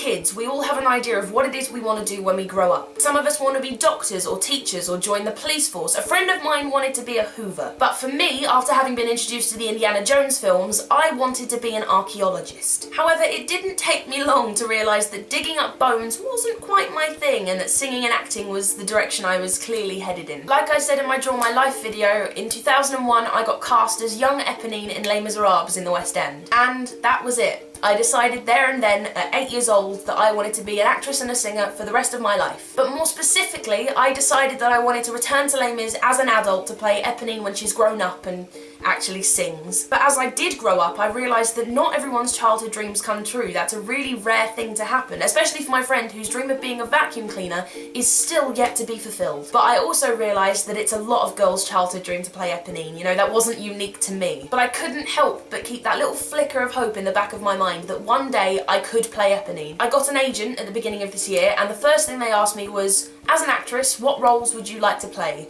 kids, we all have an idea of what it is we want to do when we grow up. Some of us want to be doctors or teachers or join the police force. A friend of mine wanted to be a Hoover. But for me, after having been introduced to the Indiana Jones films, I wanted to be an archaeologist. However, it didn't take me long to realise that digging up bones wasn't quite my thing and that singing and acting was the direction I was clearly headed in. Like I said in my Draw My Life video, in 2001 I got cast as young Eponine in Les Miserables in the West End. And that was it. I decided there and then, at 8 years old, that I wanted to be an actress and a singer for the rest of my life. But more specifically, I decided that I wanted to return to Les Mis as an adult to play Eponine when she's grown up and actually sings. But as I did grow up, I realised that not everyone's childhood dreams come true. That's a really rare thing to happen, especially for my friend whose dream of being a vacuum cleaner is still yet to be fulfilled. But I also realised that it's a lot of girls' childhood dream to play Eponine. You know, that wasn't unique to me. But I couldn't help but keep that little flicker of hope in the back of my mind that one day I could play Eponine. I got an agent at the beginning of this year, and the first thing they asked me was, as an actress, what roles would you like to play?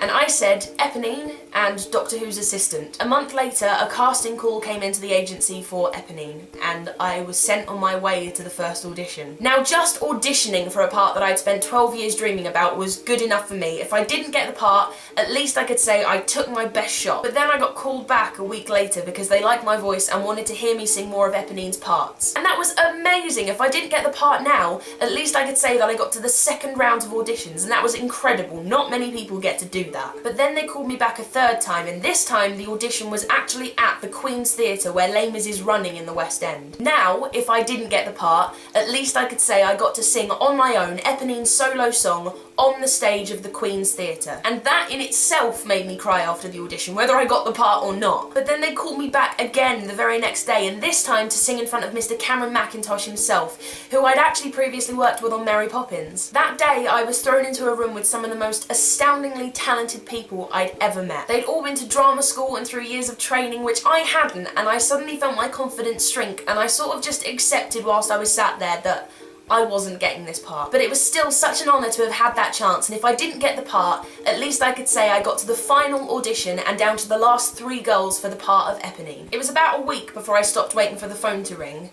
And I said Eponine and Doctor Who's assistant. A month later, a casting call came into the agency for Eponine, and I was sent on my way to the first audition. Now, just auditioning for a part that I'd spent 12 years dreaming about was good enough for me. If I didn't get the part, at least I could say I took my best shot. But then I got called back a week later because they liked my voice and wanted to hear me sing more of Eponine's parts. And that was amazing. If I didn't get the part now, at least I could say that I got to the second round of auditions, and that was incredible. Not many people get to do that. But then they called me back a third time, and this time the audition was actually at the Queen's Theatre where Les Mis is running in the West End. Now, if I didn't get the part, at least I could say I got to sing on my own Eponine's solo song on the stage of the Queen's Theatre. And that in itself made me cry after the audition, whether I got the part or not. But then they called me back again the very next day, and this time to sing in front of Mr. Cameron Mackintosh himself, who I'd actually previously worked with on Mary Poppins. That day I was thrown into a room with some of the most astoundingly talented people I'd ever met. They'd all been to drama school and through years of training, which I hadn't, and I suddenly felt my confidence shrink, and I sort of just accepted whilst I was sat there that I wasn't getting this part. But it was still such an honour to have had that chance, and if I didn't get the part, at least I could say I got to the final audition and down to the last 3 girls for the part of Eponine. It was about a week before I stopped waiting for the phone to ring.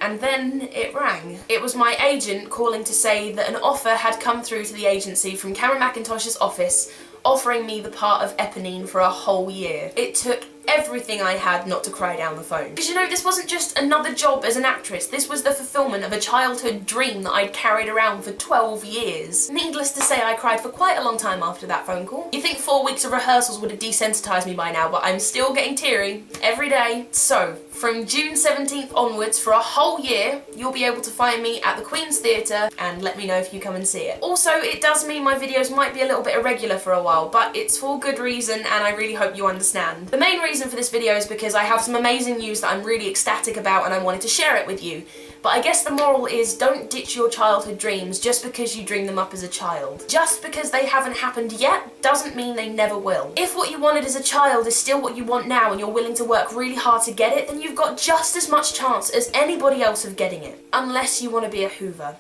And then it rang. It was my agent calling to say that an offer had come through to the agency from Cameron Mackintosh's office, offering me the part of Eponine for a whole year. It took everything I had not to cry down the phone. Because you know, this wasn't just another job as an actress, this was the fulfillment of a childhood dream that I'd carried around for 12 years. Needless to say, I cried for quite a long time after that phone call. You think 4 weeks of rehearsals would have desensitised me by now, but I'm still getting teary every day. So, from June 17th onwards, for a whole year, you'll be able to find me at the Queen's Theatre, and let me know if you come and see it. Also, it does mean my videos might be a little bit irregular for a while, but it's for good reason, and I really hope you understand. The main reason for this video is because I have some amazing news that I'm really ecstatic about and I wanted to share it with you. But I guess the moral is, don't ditch your childhood dreams just because you dream them up as a child. Just because they haven't happened yet doesn't mean they never will. If what you wanted as a child is still what you want now and you're willing to work really hard to get it, then you've got just as much chance as anybody else of getting it. Unless you want to be a Hoover.